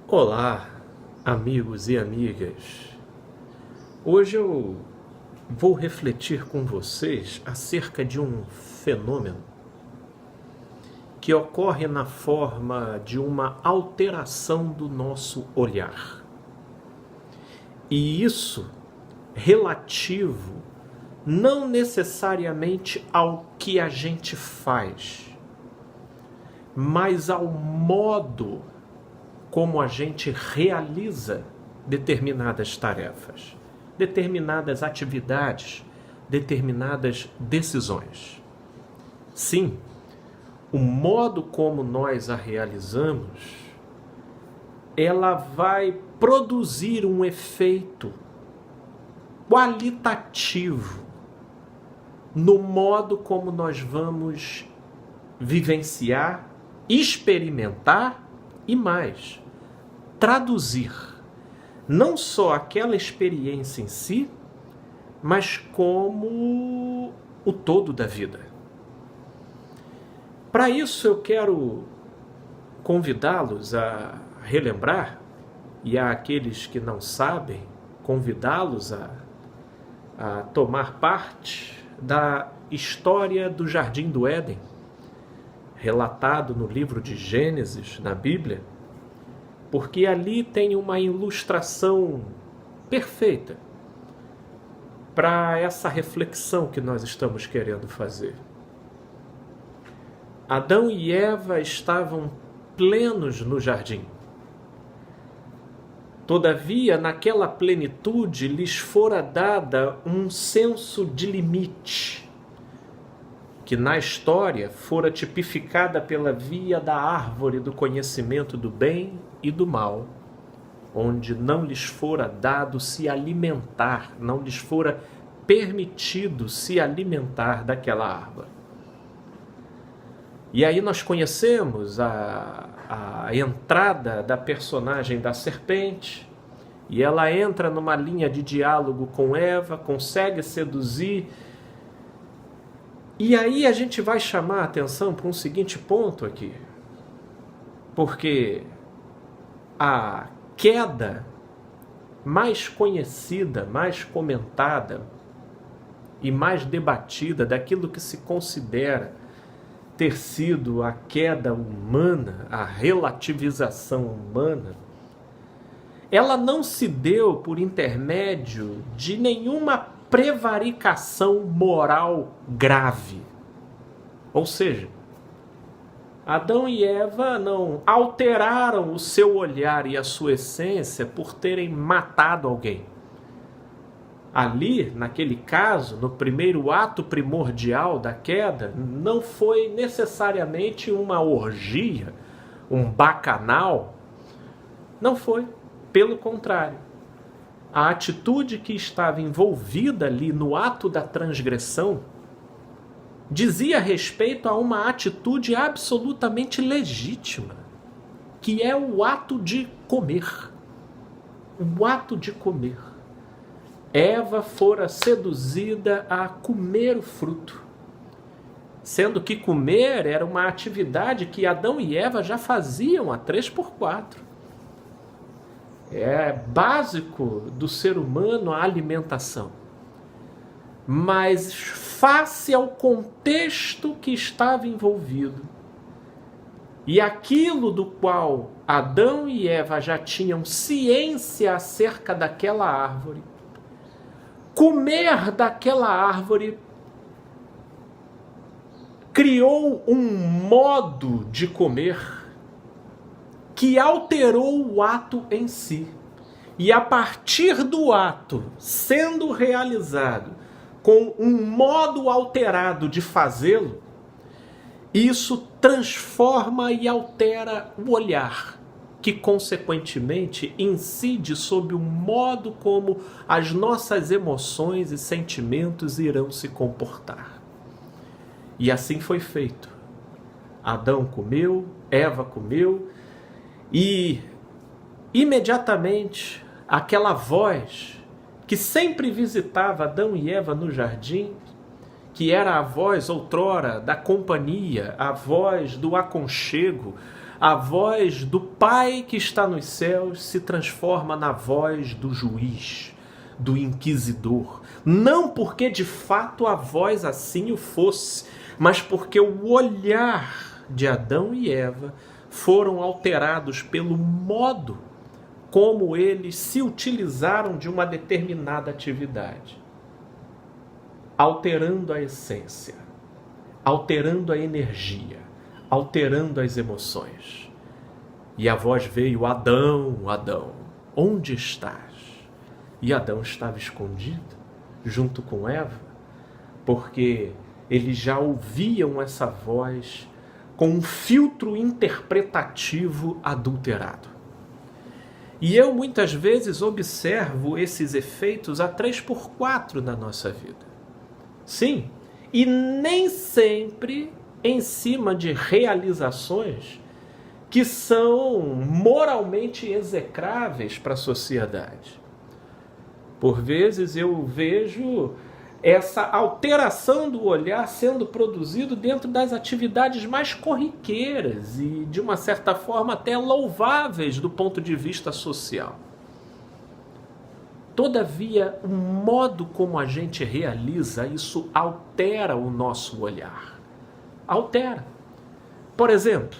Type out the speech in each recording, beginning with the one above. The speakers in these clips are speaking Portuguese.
Olá, amigos e amigas. Hoje eu vou refletir com vocês acerca de um fenômeno que ocorre na forma de uma alteração do nosso olhar. E isso relativo não necessariamente ao que a gente faz, mas ao modo como a gente realiza determinadas tarefas, determinadas atividades, determinadas decisões. Sim, o modo como nós a realizamos, ela vai produzir um efeito qualitativo no modo como nós vamos vivenciar, experimentar e mais, traduzir não só aquela experiência em si, mas como o todo da vida. Para isso eu quero convidá-los a relembrar, e a aqueles que não sabem, convidá-los a tomar parte da história do Jardim do Éden, relatado no livro de Gênesis, na Bíblia, porque ali tem uma ilustração perfeita para essa reflexão que nós estamos querendo fazer. Adão e Eva estavam plenos no jardim. Todavia, naquela plenitude, lhes fora dada um senso de limite, que na história fora tipificada pela via da árvore do conhecimento do bem e do mal, onde não lhes fora dado se alimentar, não lhes fora permitido se alimentar daquela árvore. E aí nós conhecemos a entrada da personagem da serpente, e ela entra numa linha de diálogo com Eva, consegue seduzir. E aí a gente vai chamar a atenção para um seguinte ponto aqui, porque a queda mais conhecida, mais comentada e mais debatida daquilo que se considera ter sido a queda humana, a relativização humana, ela não se deu por intermédio de nenhuma prevaricação moral grave. Ou seja, Adão e Eva não alteraram o seu olhar e a sua essência por terem matado alguém. Ali, naquele caso, no primeiro ato primordial da queda, não foi necessariamente uma orgia, um bacanal. Não foi, pelo contrário. A atitude que estava envolvida ali no ato da transgressão dizia respeito a uma atitude absolutamente legítima, que é o ato de comer. O ato de comer. Eva fora seduzida a comer o fruto, sendo que comer era uma atividade que Adão e Eva já faziam há 3x4. É básico do ser humano a alimentação. Mas face ao contexto que estava envolvido e aquilo do qual Adão e Eva já tinham ciência acerca daquela árvore, comer daquela árvore criou um modo de comer que alterou o ato em si. E a partir do ato sendo realizado com um modo alterado de fazê-lo, isso transforma e altera o olhar, que consequentemente incide sobre o modo como as nossas emoções e sentimentos irão se comportar. E assim foi feito. Adão comeu, Eva comeu, e imediatamente aquela voz que sempre visitava Adão e Eva no jardim, que era a voz outrora da companhia, a voz do aconchego, a voz do Pai que está nos céus se transforma na voz do juiz, do inquisidor. Não porque de fato a voz assim o fosse, mas porque o olhar de Adão e Eva foram alterados pelo modo como eles se utilizaram de uma determinada atividade, alterando a essência, alterando a energia, alterando as emoções. E a voz veio: Adão, Adão, onde estás? E Adão estava escondido, junto com Eva, porque eles já ouviam essa voz com um filtro interpretativo adulterado. E eu muitas vezes observo esses efeitos a 3x4 na nossa vida. Sim, e nem sempre em cima de realizações que são moralmente execráveis para a sociedade. Por vezes eu vejo essa alteração do olhar sendo produzido dentro das atividades mais corriqueiras e, de uma certa forma, até louváveis do ponto de vista social. Todavia, o modo como a gente realiza isso altera o nosso olhar. Altera. Por exemplo,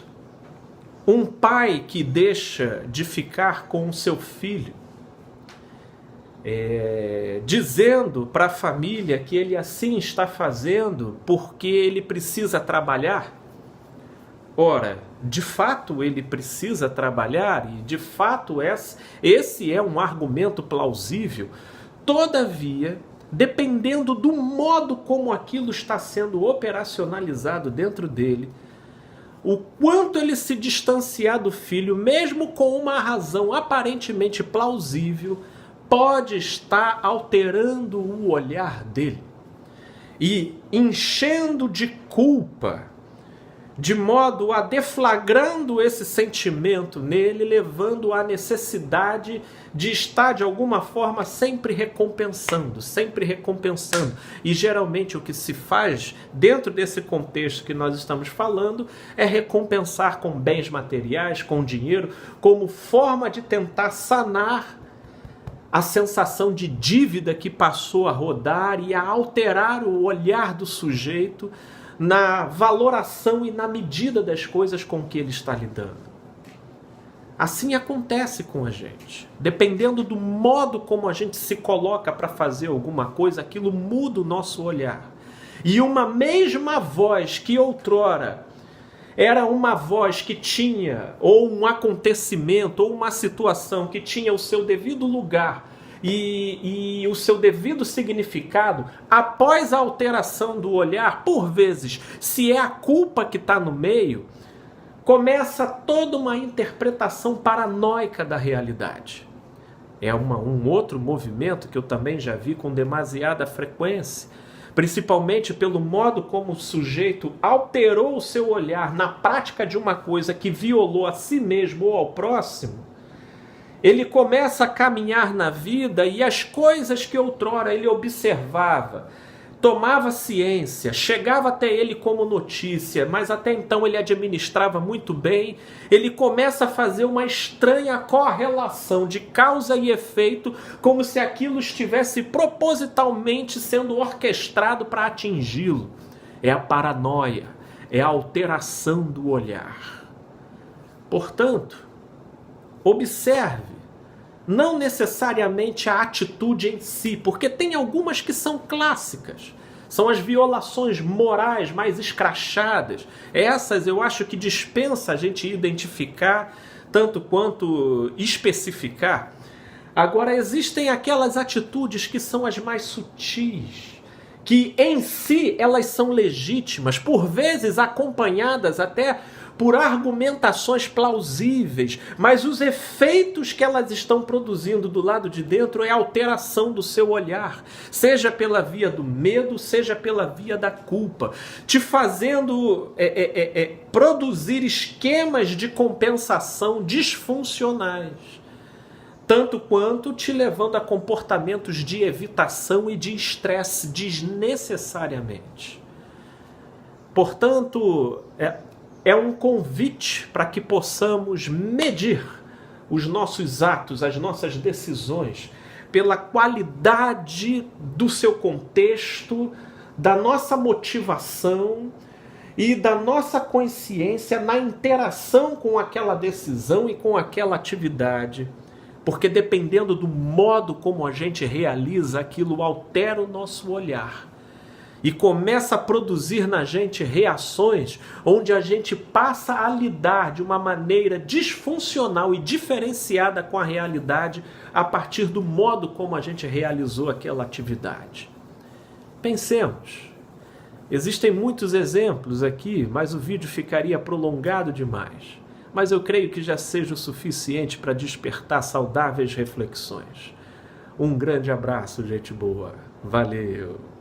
um pai que deixa de ficar com o seu filho, dizendo para a família que ele assim está fazendo porque ele precisa trabalhar. Ora, de fato ele precisa trabalhar e de fato esse é um argumento plausível. Todavia, dependendo do modo como aquilo está sendo operacionalizado dentro dele, o quanto ele se distanciar do filho, mesmo com uma razão aparentemente plausível, pode estar alterando o olhar dele e enchendo de culpa, de modo a deflagrando esse sentimento nele, levando à necessidade de estar de alguma forma sempre recompensando. E geralmente o que se faz dentro desse contexto que nós estamos falando é recompensar com bens materiais, com dinheiro, como forma de tentar sanar a sensação de dívida que passou a rodar e a alterar o olhar do sujeito na valoração e na medida das coisas com que ele está lidando. Assim acontece com a gente. Dependendo do modo como a gente se coloca para fazer alguma coisa, aquilo muda o nosso olhar. E uma mesma voz que outrora era uma voz que tinha, ou um acontecimento, ou uma situação que tinha o seu devido lugar e o seu devido significado, após a alteração do olhar, por vezes, se é a culpa que está no meio, começa toda uma interpretação paranoica da realidade. É um outro movimento que eu também já vi com demasiada frequência, principalmente pelo modo como o sujeito alterou o seu olhar na prática de uma coisa que violou a si mesmo ou ao próximo. Ele começa a caminhar na vida e as coisas que outrora ele observava, tomava ciência, chegava até ele como notícia, mas até então ele administrava muito bem, ele começa a fazer uma estranha correlação de causa e efeito, como se aquilo estivesse propositalmente sendo orquestrado para atingi-lo. É a paranoia, é a alteração do olhar. Portanto, observe, não necessariamente a atitude em si, porque tem algumas que são clássicas. São as violações morais mais escrachadas. Essas eu acho que dispensa a gente identificar, tanto quanto especificar. Agora, existem aquelas atitudes que são as mais sutis, que em si elas são legítimas, por vezes acompanhadas até por argumentações plausíveis, mas os efeitos que elas estão produzindo do lado de dentro é a alteração do seu olhar, seja pela via do medo, seja pela via da culpa, te fazendo produzir esquemas de compensação disfuncionais, tanto quanto te levando a comportamentos de evitação e de estresse desnecessariamente. Portanto, é um convite para que possamos medir os nossos atos, as nossas decisões, pela qualidade do seu contexto, da nossa motivação e da nossa consciência na interação com aquela decisão e com aquela atividade. Porque dependendo do modo como a gente realiza aquilo, altera o nosso olhar. E começa a produzir na gente reações onde a gente passa a lidar de uma maneira disfuncional e diferenciada com a realidade a partir do modo como a gente realizou aquela atividade. Pensemos. Existem muitos exemplos aqui, mas o vídeo ficaria prolongado demais. Mas eu creio que já seja o suficiente para despertar saudáveis reflexões. Um grande abraço, gente boa. Valeu!